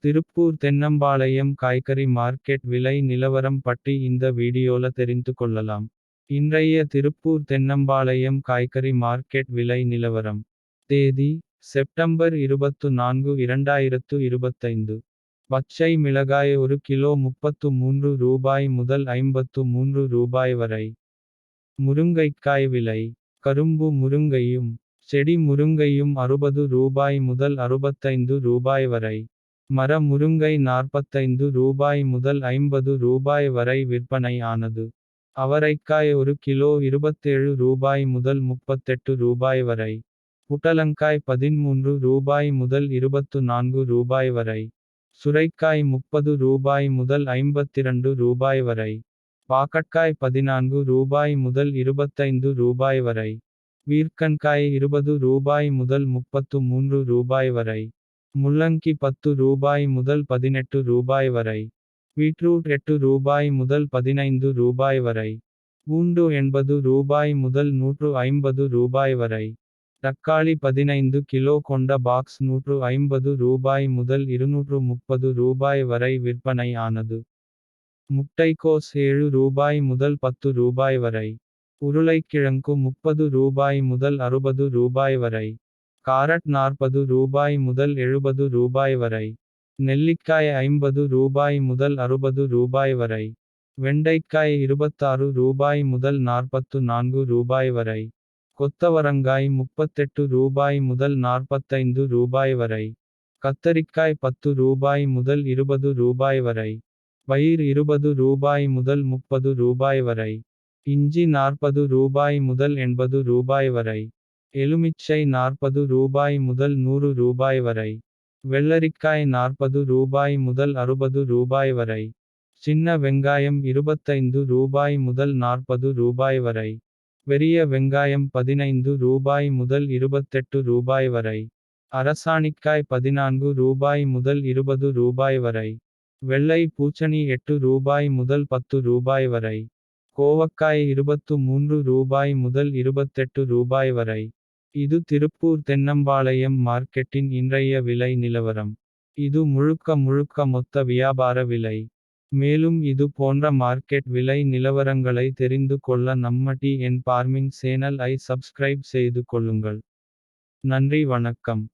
திருப்பூர் தென்னம்பாளையம் காய்கறி மார்க்கெட் விலை நிலவரம் பற்றி இந்த வீடியோல தெரிந்து கொள்ளலாம். இன்றைய திருப்பூர் தென்னம்பாளையம் காய்கறி மார்க்கெட் விலை நிலவரம். தேதி செப்டம்பர் 24 2025. பச்சை மிளகாய் 1 கிலோ 33 ரூபாய் முதல் 53 ரூபாய் வரை. முருங்கைக்காய் விலை. கரும்பு முருங்கையும் செடி முருங்கையும் 60 ரூபாய் முதல் 65 ரூபாய் வரை. மர முருங்கை 45 ரூபாய் முதல் 50 ரூபாய் வரை விற்பனை ஆனது. அவரைக்காய் 1 கிலோ 27 ரூபாய் முதல் 38 ரூபாய் வரை. புடலங்காய் 13 ரூபாய் முதல் 24 ரூபாய் வரை. சுரைக்காய் 30 ரூபாய் முதல் 52 ரூபாய் வரை. பாகற்காய் 14 ரூபாய் முதல் 25 ரூபாய் வரை. பீர்க்கன்காய் 20 ரூபாய் முதல் 33 ரூபாய் வரை. முள்ளங்கி 10 ரூபாய் முதல் 18 ரூபாய் வரை. பீட்ரூட் 8 ரூபாய் முதல் 15 ரூபாய் வரை. பூண்டு 80 ரூபாய் முதல் 150 ரூபாய் வரை. தக்காளி 15 கிலோ கொண்ட பாக்ஸ் 150 ரூபாய் முதல் 230 ரூபாய் வரை விற்பனை ஆனது. முட்டைக்கோஸ் 7 ரூபாய் முதல் 10 ரூபாய் வரை. உருளைக்கிழங்கு 30 ரூபாய் முதல் 60 ரூபாய் வரை. காரட் 40 ரூபாய் முதல் 70 ரூபாய் வரை. நெல்லிக்காய் 50 ரூபாய் முதல் 60 ரூபாய் வரை. வெண்டைக்காய் 26 ரூபாய் முதல் 44 ரூபாய் வரை. கொத்தவரங்காய் 38 ரூபாய் முதல் 45 ரூபாய் வரை. கத்தரிக்காய் 10 ரூபாய் முதல் 20 ரூபாய் வரை. பயிர் 20 ரூபாய் முதல் 30 ரூபாய் வரை. இஞ்சி 40 ரூபாய் முதல் 80 ரூபாய் வரை. எலுமிச்சை 40 ரூபாய் முதல் 100 ரூபாய் வரை. வெள்ளரிக்காய் 40 ரூபாய் முதல் 60 ரூபாய் வரை. சின்ன வெங்காயம் 25 ரூபாய் முதல் 40 ரூபாய் வரை. பெரிய வெங்காயம் 15 ரூபாய் முதல் 28 ரூபாய் வரை. அரசாணிக்காய் 14 ரூபாய் முதல் 20 ரூபாய் வரை. வெள்ளை பூசணி 8 ரூபாய் முதல் 10 ரூபாய் வரை. கோவக்காய் 23 ரூபாய் முதல் 28 ரூபாய் வரை. இது திருப்பூர் தென்னம்பாளையம் மார்க்கெட்டின் இன்றைய விலை நிலவரம். இது முழுக்க மொத்த வியாபார விலை. மேலும் இது போன்ற மார்க்கெட் விலை நிலவரங்களை தெரிந்து கொள்ள நம்ம TN Farming சேனல் ஐ சப்ஸ்கிரைப் செய்து கொள்ளுங்கள். நன்றி வணக்கம்.